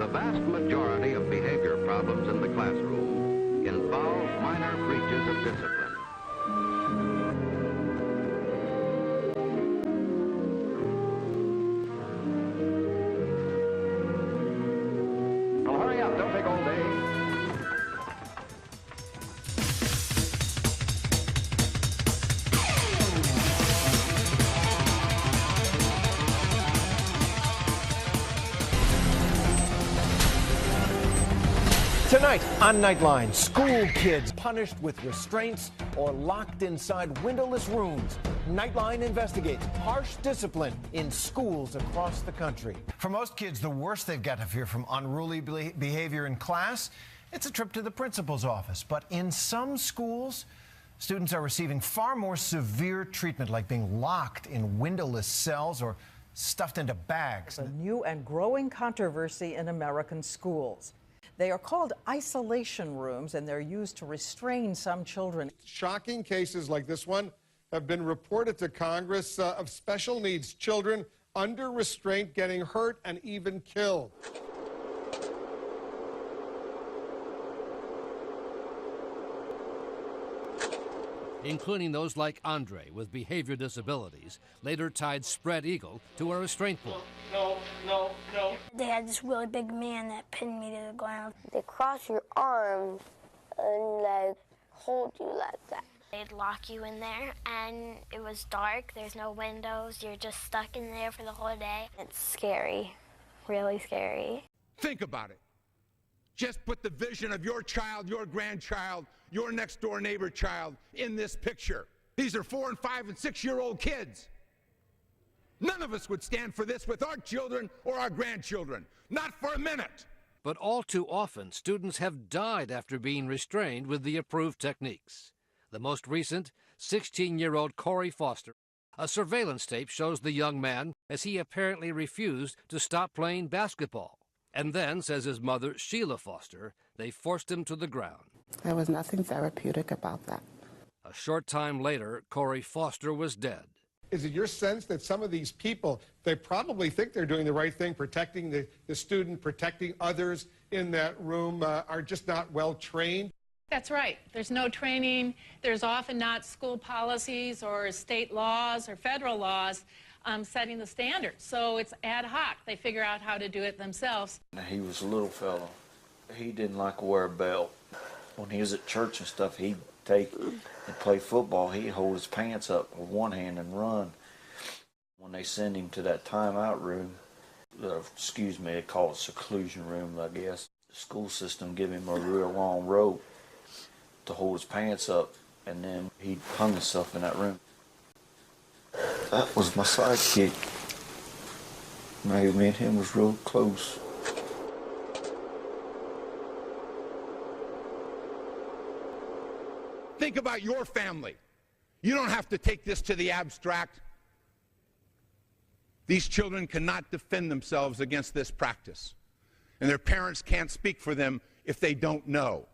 The vast majority of behavior problems in the classroom involve minor breaches of discipline. Well, hurry up, don't take all day. Tonight on Nightline, school kids punished with restraints or locked inside windowless rooms. Nightline investigates harsh discipline in schools across the country. For most kids, the worst they've got to fear from unruly behavior in class, it's a trip to the principal's office. But in some schools, students are receiving far more severe treatment, like being locked in windowless cells or stuffed into bags. A new and growing controversy in American schools. They are called isolation rooms, and they're used to restrain some children. Shocking cases like this one have been reported to Congress of special needs children under restraint getting hurt and even killed. Including those like Andre with behavior disabilities, later tied Spread Eagle to a restraint board. No. They had this really big man that pinned me to the ground. They cross your arms and like hold you like that. They'd lock you in there, and it was dark. There's no windows. You're just stuck in there for the whole day. It's scary, really scary. Think about it. Just put the vision of your child, your grandchild, your next door neighbor child in this picture. These are 4-, 5-, and 6-year-old kids. None of us would stand for this with our children or our grandchildren. Not for a minute. But all too often, students have died after being restrained with the approved techniques. The most recent, 16-year-old Corey Foster. A surveillance tape shows the young man as he apparently refused to stop playing basketball. And then, says his mother, Sheila Foster, they forced him to the ground. There was nothing therapeutic about that. A short time later, Corey Foster was dead. Is it your sense that some of these people, they probably think they're doing the right thing, protecting the student, protecting others in that room, are just not well trained? That's right. There's no training. There's often not school policies or state laws or federal laws setting the standards. So it's ad hoc. They figure out how to do it themselves. He was a little fellow. He didn't like to wear a belt. When he was at church and stuff, he'd take and play football. He'd hold his pants up with one hand and run. When they send him to that timeout room, they call it seclusion room, I guess. The school system give him a real long rope to hold his pants up, and then he hung himself in that room. That was my sidekick. Me and him was real close. Think about your family. You don't have to take this to the abstract. These children cannot defend themselves against this practice, and their parents can't speak for them if they don't know.